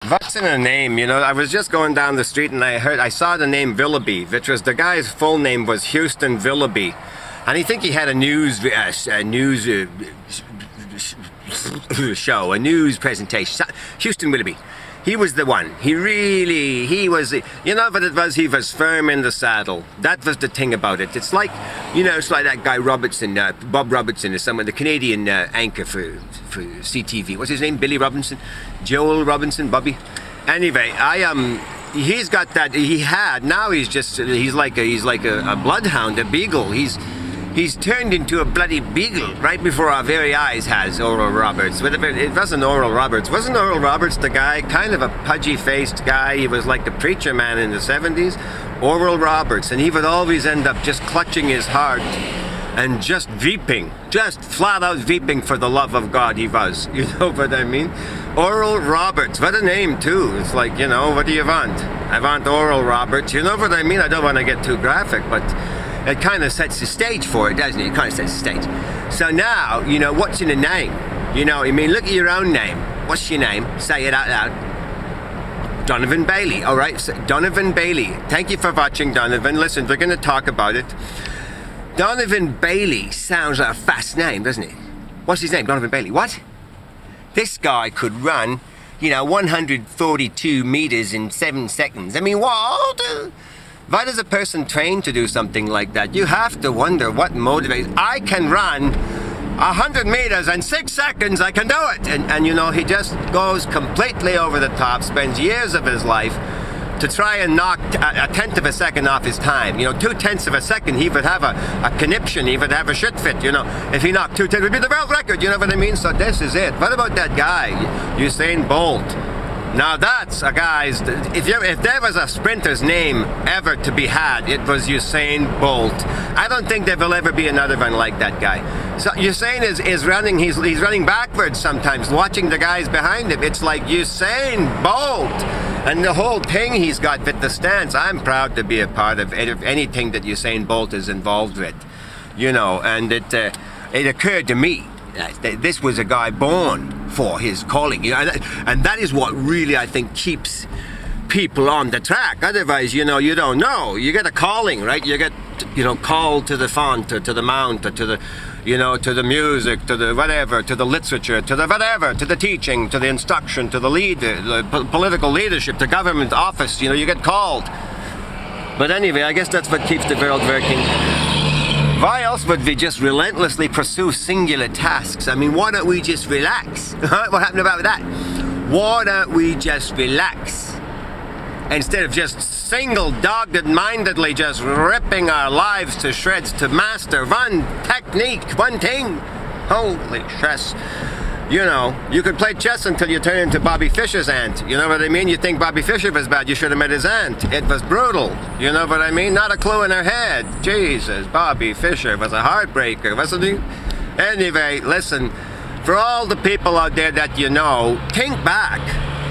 Vat'S In A Name, you know, I was just going down the street and I saw the name Willoughby, which was the guy's full name was Houston Willoughby. And I think he had a news show, a news presentation. Houston Willoughby. He was the one. He was, you know what it was? He was firm in the saddle. That was the thing about it. It's like, you know, it's like that guy Robertson, Bob Robertson is someone, the Canadian anchor for CTV. What's his name? Billy Robinson? Joel Robinson? Bobby? Anyway, he's got that, now he's like a bloodhound, a beagle. He's turned into a bloody beagle right before our very eyes, has Oral Roberts. It wasn't Oral Roberts. Wasn't Oral Roberts the guy, kind of a pudgy-faced guy? He was like the preacher man in the 70s. Oral Roberts. And he would always end up just clutching his heart and just weeping. Just flat out weeping for the love of God he was. You know what I mean? Oral Roberts. What a name, too. It's like, you know, what do you want? I want Oral Roberts. You know what I mean? I don't want to get too graphic, but it kind of sets the stage for it, doesn't it? It kind of sets the stage. So now, you know, what's in a name? You know, I mean, look at your own name. What's your name? Say it out loud. Donovan Bailey. All right, so Donovan Bailey. Thank you for watching, Donovan. Listen, we're going to talk about it. Donovan Bailey sounds like a fast name, doesn't it? What's his name? Donovan Bailey. What? This guy could run, you know, 142 meters in 7 seconds. I mean, what? Why does a person train to do something like that? You have to wonder what motivates. I can run 100 meters in 6 seconds. I can do it. And you know, he just goes completely over the top, spends years of his life to try and knock a tenth of a second off his time. You know, 2/10 of a second, he would have a conniption, he would have a shit fit, you know. If he knocked 2/10, it would be the world record, you know what I mean? So this is it. What about that guy, Usain Bolt? Now that's a guy's, if there was a sprinter's name ever to be had, it was Usain Bolt. I don't think there will ever be another one like that guy. So Usain is running, he's running backwards sometimes, watching the guys behind him. It's like Usain Bolt. And the whole thing he's got with the stance, I'm proud to be a part of anything that Usain Bolt is involved with. You know, and it occurred to me, this was a guy born for his calling, you know, and that is what really, I think, keeps people on the track. Otherwise, you know, you don't know. You get a calling, right? You get, you know, called to the font, or to the mount, or to the, you know, to the music, to the whatever, to the literature, to the whatever, to the teaching, to the instruction, to the leader, the political leadership, the government office. You know, you get called. But anyway, I guess that's what keeps the world working. Why else would we just relentlessly pursue singular tasks? I mean, why don't we just relax? What happened about that? Why don't we just relax? Instead of just single-dogged-mindedly just ripping our lives to shreds to master one technique, one thing. Holy stress. You know, you could play chess until you turn into Bobby Fischer's aunt. You know what I mean? You think Bobby Fischer was bad, you should have met his aunt. It was brutal. You know what I mean? Not a clue in her head. Jesus, Bobby Fischer was a heartbreaker, wasn't he? Anyway, listen, for all the people out there that you know, think back.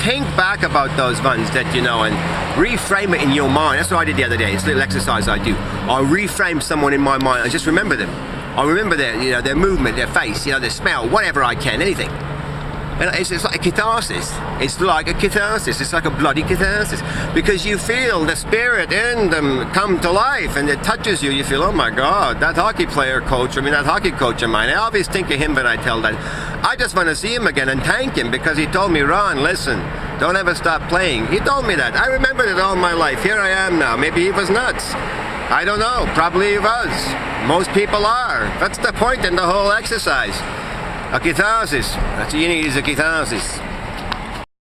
Think back about those ones that you know and reframe it in your mind. That's what I did the other day. It's a little exercise I do. I reframe someone in my mind and just remember them. I remember their, you know, their movement, their face, you know, their smell, whatever I can, anything. And it's like a catharsis. It's like a catharsis. It's like a bloody catharsis. Because you feel the spirit in them come to life and it touches you. You feel, oh my God, that hockey coach of mine. I always think of him when I tell that. I just want to see him again and thank him because he told me, Ron, listen, don't ever stop playing. He told me that. I remembered it all my life. Here I am now. Maybe he was nuts. I don't know. Probably he was. Most people are. That's the point in the whole exercise. A catharsis. That's what you need, is a catharsis.